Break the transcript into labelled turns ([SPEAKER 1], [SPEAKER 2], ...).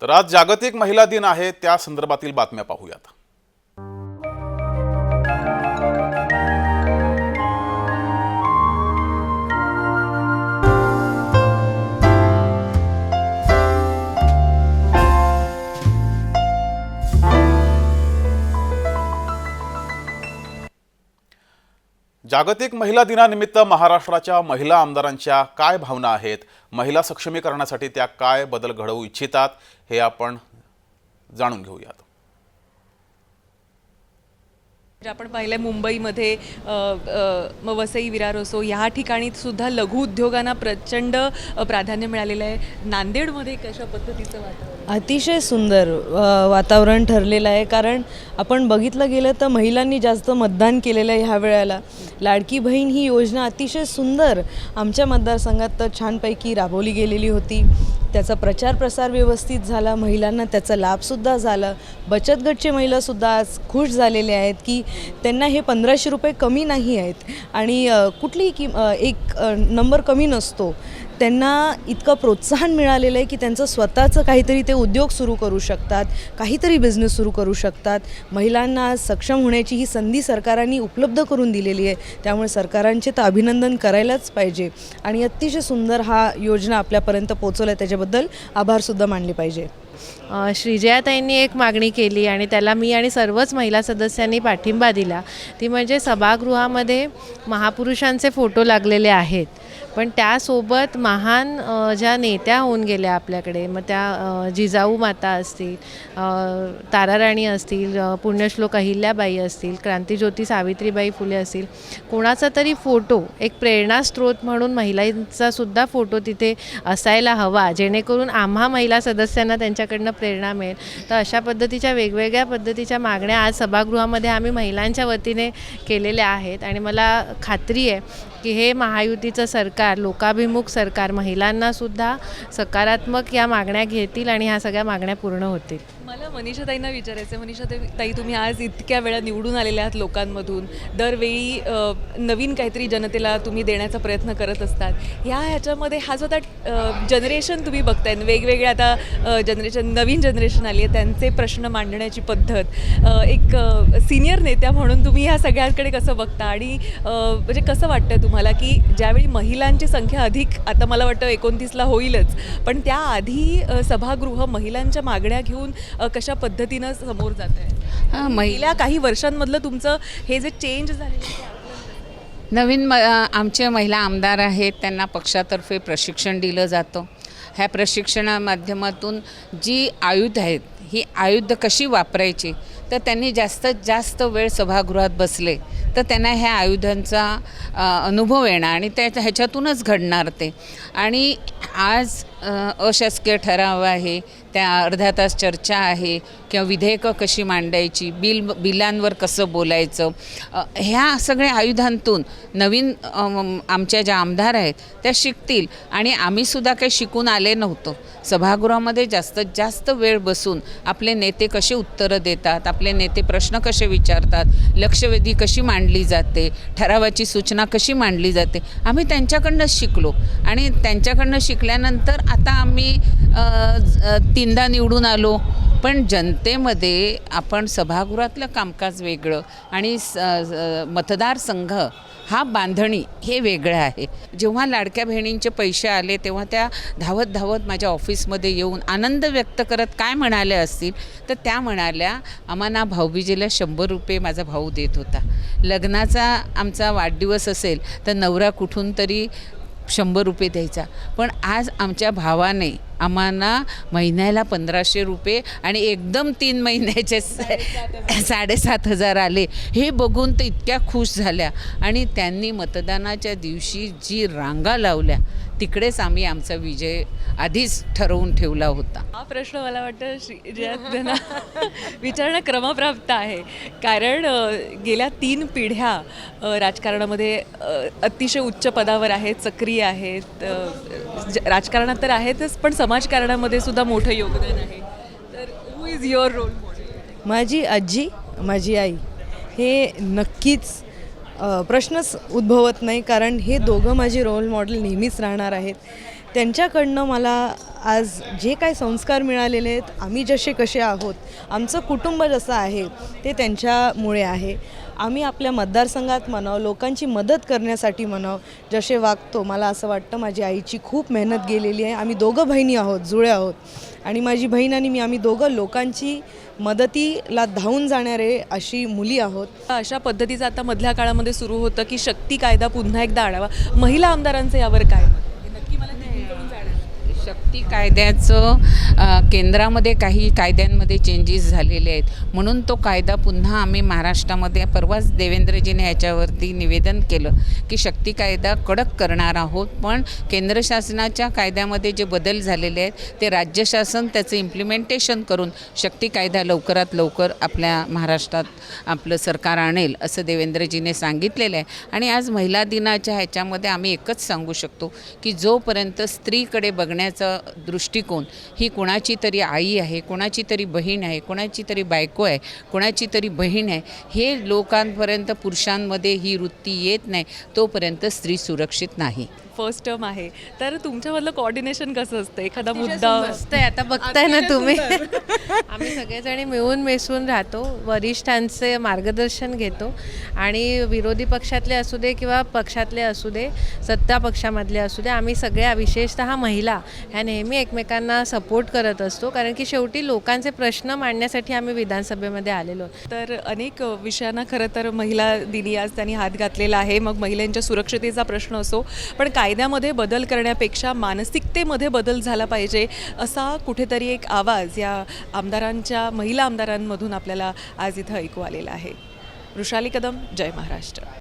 [SPEAKER 1] तर आज जागतिक महिला दिन आहे, त्या संदर्भातील बातम्या पाहूयात। जागतिक महिला दिनानिमित्त महाराष्ट्राच्या महिला आमदारांच्या काय भावना आहेत, महिला सक्षमीकरणासाठी त्या काय बदल घडवू इच्छितात, हे आपण जाणून घेऊयात।
[SPEAKER 2] आपण पाहिलं मुंबईमध्ये वसई विरार असो या ठिकाणी सुद्धा लघु उद्योगांना प्रचंड प्राधान्य मिळालेलं आहे। नांदेडमध्ये कशा पद्धतीचं वातावरण?
[SPEAKER 3] अतिशय सुंदर वातावरण ठरलेलं आहे, कारण आपण बघितलं गेलं तर महिलांनी जास्त मतदान केलेलं आहे ह्या वेळेला। लाडकी बहीण ही योजना अतिशय सुंदर आमच्या मतदारसंघात तर छानपैकी राबवली गेलेली होती। त्याचा प्रचार प्रसार व्यवस्थित झाला, महिलांना त्याचा लाभसुद्धा झाला। बचत गटचे महिलासुद्धा आज खुश झालेले आहेत की त्यांना हे 1500 रुपये कमी नाही आहेत आणि कुठलीही एक नंबर कमी नसतो। त्यांना इतकं प्रोत्साहन मिळालेलं आहे की त्यांचं स्वतःचं काहीतरी ते उद्योग सुरू करू शकतात, काहीतरी बिझनेस सुरू करू शकतात। महिलांना सक्षम होण्याची ही संधी सरकारांनी उपलब्ध करून दिलेली आहे, त्यामुळे सरकारांचे तर अभिनंदन करायलाच पाहिजे आणि अतिशय सुंदर हा योजना आपल्यापर्यंत पोहोचवला आहे, त्याच्याबद्दल आभारसुद्धा मानले पाहिजे।
[SPEAKER 4] श्रीजयाताईंनी एक मागणी केली आणि त्याला मी आणि सर्वच महिला सदस्यांनी पाठिंबा दिला, ती म्हणजे सभागृहामध्ये महापुरुषांचे फोटो लागलेले आहेत, पण त्यासोबत महान ज्या नेत्या होऊन गेल्या आपल्याकडे, मग त्या जिजाऊ माता असतील, ताराराणी असतील, पुण्यश्लोक अहिल्याबाई असतील, क्रांतिज्योती सावित्रीबाई फुले असतील, कोणाचा तरी फोटो एक प्रेरणास्त्रोत म्हणून महिलांचा सुद्धा फोटो तिथे असायला हवा, जेणेकरून आम्हा महिला सदस्यांना त्यांच्याकडनं प्रेरणा मिळेल। तर अशा पद्धतीच्या वेगवेगळ्या पद्धतीच्या मागण्या आज सभागृहामध्ये आम्ही महिलांच्या वतीने केलेल्या आहेत आणि मला खात्री आहे की हे महायुतीचं सरकार, लोकाभिमुख सरकार, महिलांनासुद्धा सकारात्मक या मागण्या घेतील आणि ह्या सगळ्या मागण्या पूर्ण होतील।
[SPEAKER 2] मला मनीषाताईंना विचारायचं आहे, मनीषाताई तुम्ही आज इतक्या वेळा निवडून आलेल्या आहात लोकांमधून, दरवेळी नवीन काहीतरी जनतेला तुम्ही देण्याचा प्रयत्न करत असतात। ह्याच्यामध्ये हा जो आता जनरेशन तुम्ही बघताय, वेगवेगळे आता नवीन जनरेशन आली आहे, त्यांचे प्रश्न मांडण्याची पद्धत, एक सिनियर नेत्या म्हणून तुम्ही ह्या सगळ्यांकडे कसं बघता आणि म्हणजे कसं वाटतं तुम्हाला की ज्यावेळी महिलांची संख्या अधिक, आता मला वाटतं 29ला होईलच, पण त्याआधी सभागृह महिलांच्या मागण्या घेऊन कशा पद्धतीनं समोर जात आहे? महिला काही वर्षांमधलं तुमचं हे जे चेंज झालेलं
[SPEAKER 5] नवीन आमचे महिला आमदार आहेत, त्यांना पक्षातर्फे प्रशिक्षण दिलं जातं। ह्या प्रशिक्षणा माध्यमातून जी आयुध आहेत, ही आयुध कशी वापरायची, तर त्यांनी जास्तीत जास्त वेळ सभागृहात बसले तर त्यांना ह्या आयुधांचा अनुभव येणार आणि ह्याच्यातूनच घडणार ते। आणि आज अशासकीय ठराव आहे, त्या अर्धा तास चर्चा आहे किंवा विधेयकं कशी मांडायची, बिलांवर कसं बोलायचं, ह्या सगळ्या आयुधांतून नवीन आमच्या ज्या आमदार आहेत त्या शिकतील। आणि आम्हीसुद्धा काही शिकून आले नव्हतो, सभागृहामध्ये जास्तीत जास्त वेळ बसून आपले नेते कसे उत्तरं देतात, आपले नेते प्रश्न कसे विचारतात, लक्षवेधी कशी मांडली जाते, ठरावाची सूचना कशी मांडली जाते, आम्ही त्यांच्याकडनंच शिकलो। आणि त्यांच्याकडनं शिकल्यानंतर आता आम्ही 3दा निवडून आलो, पण जनतेमध्ये आपण सभागृहातलं कामकाज वेगळं आणि मतदारसंघ हा बांधणी हे वेगळं आहे। जेव्हा लाडक्या बहिणींचे पैसे आले तेव्हा त्या धावत धावत माझ्या ऑफिसमध्ये येऊन आनंद व्यक्त करत काय म्हणाल्या असतील, तर त्या म्हणाल्या, आम्हाला भाऊबीजेला 100 रुपये माझा भाऊ देत होता, लग्नाचा आमचा वाढदिवस असेल तर नवरा कुठून तरी 100 रुपये द्यायचा, पण आज आमच्या भावाने आम्हाला महिन्याला 1500 रुपये आणि एकदम 3 महिन्याचे 7,500 आले। हे बघून तर इतक्या खुश झाल्या आणि त्यांनी मतदानाच्या दिवशी जी रांगा लावल्या तिकडेच आम्ही आमचा विजय आधीच ठरवून ठेवला होता।
[SPEAKER 2] हा प्रश्न मला वाटतं श्रीजयाताईंना विचारणं क्रमप्राप्त आहे, कारण गेल्या 3 पिढ्या राजकारणामध्ये अतिशय उच्च पदावर आहेत, सक्रिय आहेत, राजकारणात तर आहेतच पण समाजकारणामध्ये सुद्धा मोठं योगदान आहे। तर who is your role model?
[SPEAKER 3] माझी आजी, माझी आई हे नक्कीच प्रश्नच उद्भवत नाही, कारण हे दोघं माझे रोल मॉडेल नेहमीच राहणार आहेत। त्यांच्याकडनं मला आज जे काही संस्कार मिळालेले आहेत, आम्ही जसे कसे आहोत, आमचं कुटुंब जसं आहे ते त्यांच्यामुळे आहे. आम्ही आपल्या मतदारसंघात म्हणावं, लोकांची मदत करण्यासाठी म्हणावं जसे वागतो. मला असं वाटतं माझी आईची खूप मेहनत गेलेली आहे. आम्ही दोघं बहिणी आहोत, जुळे आहोत, आणि माझी बहीण आणि मी आम्ही दोघं लोकांची मदतीला धावून जाणारे अशी मुली आहोत.
[SPEAKER 2] अशा पद्धतीचं आता मधल्या काळामध्ये सुरू होतं की शक्ती कायदा पुन्हा एकदा आणावा. महिला आमदारांचं यावर काय मत? नक्की मला तिघींकडून जाणं.
[SPEAKER 5] शक्ती कायद्याचं केंद्रामध्ये काही कायद्यांमध्ये चेंजेस झालेले आहेत, म्हणून तो कायदा पुन्हा आम्ही महाराष्ट्रामध्ये परवाच देवेंद्रजीने याच्यावरती निवेदन केलं की शक्ती कायदा कडक करणार आहोत, पण केंद्र शासनाच्या कायद्यामध्ये जे बदल झालेले आहेत ते राज्य शासन त्याचं इम्प्लिमेंटेशन करून शक्ती कायदा लवकरात लवकर आपल्या महाराष्ट्रात आपलं सरकार आणेल असं देवेंद्रजीने सांगितलेलं आहे. आणि आज महिला दिनाच्या ह्याच्यामध्ये आम्ही एकच सांगू शकतो की जोपर्यंत स्त्रीकडे बघण्याचा दृष्टिकोन ही कोणाची तरी आई आहे, कोणाची तरी बहीण आहे, कोणाची तरी बायको आहे, कोणाची तरी बहीण आहे, हे लोकांपर्यंत पुरुषांमध्ये ही वृत्ती येत नाही तोपर्यंत स्त्री सुरक्षित नाही.
[SPEAKER 2] फर्स्ट टर्म आहे, तर तुमच्यामधलं कोऑर्डिनेशन कसं असतं? एखादा मुद्दा
[SPEAKER 4] मस्त आहे, आता बघताय ना तुम्ही. आम्ही सगळेजणी मिळून मिसळून राहतो, वरिष्ठांचे मार्गदर्शन घेतो, आणि विरोधी पक्षातले असू दे किंवा पक्षातले असू दे, सत्ता पक्षामधले असू दे, आम्ही सगळ्या विशेषतः महिला ह्या नेहमी एकमेकांना सपोर्ट करत असतो, कारण की शेवटी लोकांचे प्रश्न मांडण्यासाठी आम्ही विधानसभेमध्ये आलेलो.
[SPEAKER 2] तर अनेक विषयांना खरं तर महिला दिनी आज त्यांनी हात घातलेला आहे. मग महिलांच्या सुरक्षतेचा प्रश्न असो, पण कायद्यामध्ये बदल करण्यापेक्षा मानसिकतेमध्ये बदल झाला पाहिजे असा कुठेतरी एक आवाज या आमदारांच्या महिला आमदारांमधून आपल्याला आज इथं ऐकू आलेला आहे. वृषाली कदम, जय महाराष्ट्र.